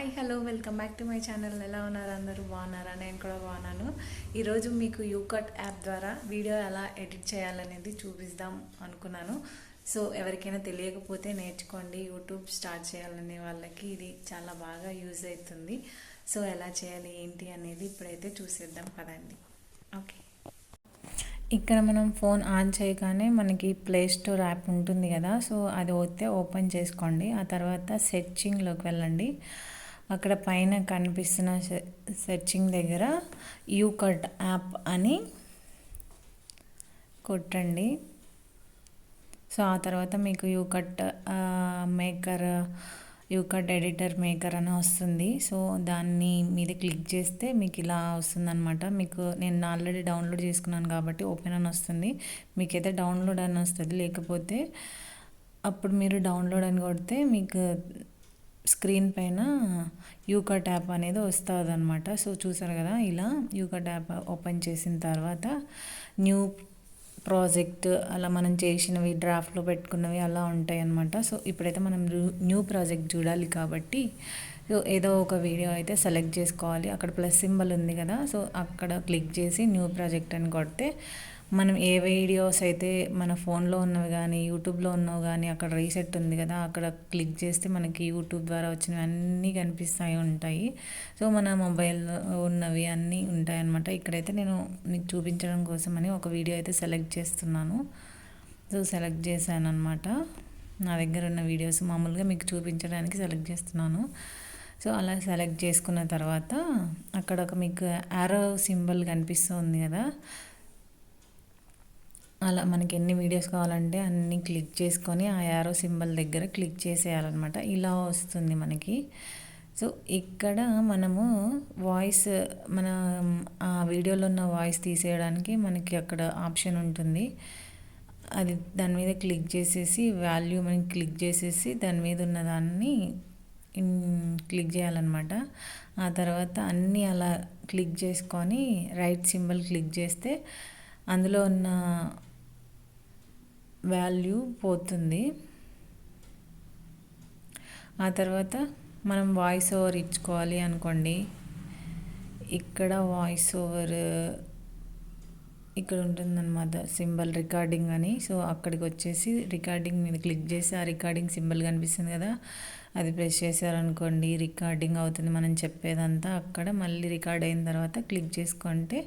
Hi hello welcome back to my channel. ఎలా ఉన్నారు? అందరూ బాగున్నారా? నేను కూడా బాగున్నాను. ఈరోజు మీకు యూకట్ యాప్ ద్వారా వీడియో ఎలా ఎడిట్ చేయాలనేది చూపిద్దాం అనుకున్నాను. సో ఎవరికైనా తెలియకపోతే నేర్చుకోండి. యూట్యూబ్ స్టార్ట్ చేయాలనే వాళ్ళకి ఇది చాలా బాగా యూజ్ అవుతుంది. సో ఎలా చేయాలి ఏంటి అనేది ఇప్పుడైతే చూసేద్దాం కదండి. ఓకే, ఇక్కడ మనం ఫోన్ ఆన్ చేయగానే మనకి ప్లే స్టోర్ యాప్ ఉంటుంది కదా. సో అది వస్తే ఓపెన్ చేసుకోండి. ఆ తర్వాత సెర్చింగ్లోకి వెళ్ళండి. అక్కడ పైన కనిపిస్తున్న సెర్చింగ్ దగ్గర యూకట్ యాప్ అని కొట్టండి. సో ఆ తర్వాత మీకు యూకట్ మేకర్, యూకట్ ఎడిటర్ మేకర్ అని వస్తుంది. సో దాన్ని మీద క్లిక్ చేస్తే మీకు ఇలా వస్తుందన్నమాట. మీకు నేను ఆల్రెడీ డౌన్లోడ్ చేసుకున్నాను కాబట్టి ఓపెన్ అని వస్తుంది. మీకైతే డౌన్లోడ్ అని వస్తుంది. లేకపోతే అప్పుడు మీరు డౌన్లోడ్ అని కొడితే మీకు స్క్రీన్ పైన యూకట్ యాప్ అనేది వస్తుంది అనమాట. సో చూసారు కదా, ఇలా యూకట్ యాప్ ఓపెన్ చేసిన తర్వాత న్యూ ప్రాజెక్ట్ అలా మనం చేసినవి డ్రాఫ్ట్లో పెట్టుకున్నవి అలా ఉంటాయి అన్నమాట. సో ఇప్పుడైతే మనం న్యూ ప్రాజెక్ట్ చూడాలి కాబట్టి సో ఏదో ఒక వీడియో అయితే సెలెక్ట్ చేసుకోవాలి. అక్కడ ప్లస్ సింబల్ ఉంది కదా, సో అక్కడ క్లిక్ చేసి న్యూ ప్రాజెక్ట్ అని కొడితే మనం ఏ వీడియోస్ అయితే మన ఫోన్లో ఉన్నవి కానీ యూట్యూబ్లో ఉన్నవి కానీ అక్కడ రీసెట్ ఉంది కదా, అక్కడ క్లిక్ చేస్తే మనకి యూట్యూబ్ ద్వారా వచ్చినవి అన్నీ కనిపిస్తాయి ఉంటాయి. సో మన మొబైల్లో ఉన్నవి అన్నీ ఉంటాయి అన్నమాట. ఇక్కడైతే నేను మీకు చూపించడం కోసమని ఒక వీడియో అయితే సెలెక్ట్ చేస్తున్నాను. సో సెలెక్ట్ చేశాను అనమాట. నా దగ్గర ఉన్న వీడియోస్ మామూలుగా మీకు చూపించడానికి సెలెక్ట్ చేస్తున్నాను. సో అలా సెలెక్ట్ చేసుకున్న తర్వాత అక్కడ ఒక మీకు యారో సింబల్ కనిపిస్తుంది కదా, అలా మనకి ఎన్ని వీడియోస్ కావాలంటే అన్నీ క్లిక్ చేసుకొని ఆ యారో సింబల్ దగ్గర క్లిక్ చేసేయాలన్నమాట. ఇలా వస్తుంది మనకి. సో ఇక్కడ మనము వాయిస్, మన ఆ వీడియోలో ఉన్న వాయిస్ తీసేయడానికి మనకి అక్కడ ఆప్షన్ ఉంటుంది. అది దాని మీద క్లిక్ చేసేసి వాల్యూ మనకి క్లిక్ చేసేసి దాని మీద ఉన్న దాన్ని క్లిక్ చేయాలన్నమాట. ఆ తర్వాత అన్నీ అలా క్లిక్ చేసుకొని రైట్ సింబల్ క్లిక్ చేస్తే అందులో ఉన్న వాల్యూ పోతుంది. ఆ తర్వాత మనం వాయిస్ ఓవర్ ఇచ్చుకోవాలి అనుకోండి. ఇక్కడ వాయిస్ ఓవర్ ఇక్కడ ఉంటుందన్నమాట సింబల్ రికార్డింగ్ అని. సో అక్కడికి వచ్చేసి రికార్డింగ్ మీద క్లిక్ చేసి ఆ రికార్డింగ్ సింబల్ కనిపిస్తుంది కదా, అది ప్రెస్ చేశారనుకోండి రికార్డింగ్ అవుతుంది మనం చెప్పేదంతా. అక్కడ మళ్ళీ రికార్డ్ అయిన తర్వాత క్లిక్ చేసుకుంటే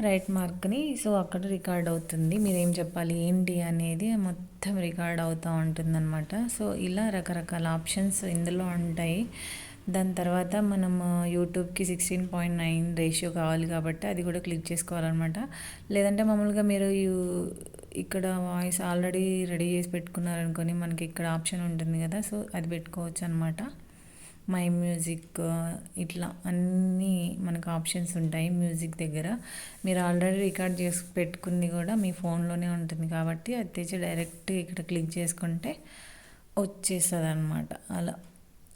రైట్ మార్క్ని, సో అక్కడ రికార్డ్ అవుతుంది. మీరు ఏం చెప్పాలి ఏంటి అనేది మొత్తం రికార్డ్ అవుతూ ఉంటుందన్నమాట. సో ఇలా రకరకాల ఆప్షన్స్ ఇందులో ఉంటాయి. దాని తర్వాత మనం యూట్యూబ్కి 16:9 రేషియో కావాలి కాబట్టి అది కూడా క్లిక్ చేసుకోవాలన్నమాట. లేదంటే మామూలుగా మీరు ఇక్కడ వాయిస్ ఆల్రెడీ రెడీ చేసి పెట్టుకున్నారనుకొని మనకి ఇక్కడ ఆప్షన్ ఉంటుంది కదా, సో అది పెట్టుకోవచ్చు అనమాట. మై మ్యూజిక్ ఇట్లా అన్నీ మనకు ఆప్షన్స్ ఉంటాయి. మ్యూజిక్ దగ్గర మీరు ఆల్రెడీ రికార్డ్ చేసి పెట్టుకుంది కూడా మీ ఫోన్లోనే ఉంటుంది కాబట్టి అది తెచ్చి డైరెక్ట్ ఇక్కడ క్లిక్ చేసుకుంటే వచ్చేస్తుంది అనమాట. అలా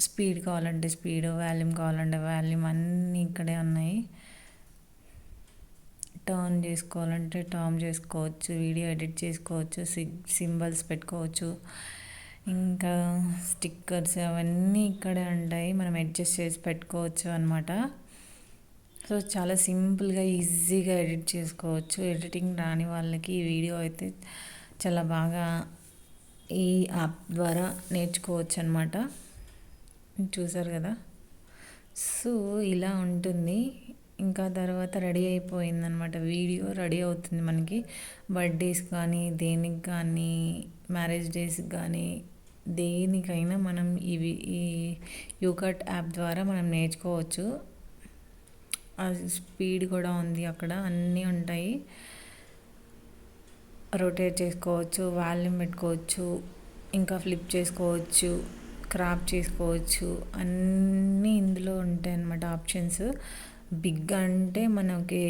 స్పీడ్ కావాలంటే స్పీడ్, వాల్యూమ్ కావాలంటే వాల్యూమ్ అన్నీ ఇక్కడే ఉన్నాయి. టర్న్ చేసుకోవాలంటే టర్న్ చేసుకోవచ్చు, వీడియో ఎడిట్ చేసుకోవచ్చు, సింబల్స్ పెట్టుకోవచ్చు, ఇంకా స్టిక్కర్స్ అవన్నీ ఇక్కడే ఉంటాయి. మనం అడ్జస్ట్ చేసి పెట్టుకోవచ్చు అనమాట. సో చాలా సింపుల్గా ఈజీగా ఎడిట్ చేసుకోవచ్చు. ఎడిటింగ్ రాని వాళ్ళకి ఈ వీడియో అయితే చాలా బాగా ఈ యాప్ ద్వారా నేర్చుకోవచ్చు అనమాట. చూసారు కదా, సో ఇలా ఉంటుంది. ఇంకా తర్వాత రెడీ అయిపోయిందనమాట. వీడియో రెడీ అవుతుంది మనకి. బర్త్డేస్ కానీ దేనికి కానీ మ్యారేజ్ డేస్కి కానీ దేనికైనా మనం ఈ యూకట్ యాప్ ద్వారా మనం నేర్చుకోవచ్చు. అది స్పీడ్ కూడా ఉంది, అక్కడ అన్నీ ఉంటాయి. రొటేట్ చేసుకోవచ్చు, వాల్యూమ్ పెట్టుకోవచ్చు, ఇంకా ఫ్లిప్ చేసుకోవచ్చు, క్రాప్ చేసుకోవచ్చు, అన్నీ ఇందులో ఉంటాయి అన్నమాట ఆప్షన్స్. బిగ్ అంటే మనకి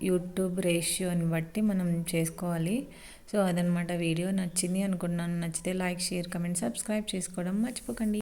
యూట్యూబ్ రేషియోని బట్టి మనం చేసుకోవాలి. సో అదనమాట. వీడియో నచ్చింది అనుకున్నాను. నచ్చితే లైక్, షేర్, కమెంట్, సబ్స్క్రైబ్ చేసుకోవడం మర్చిపోకండి.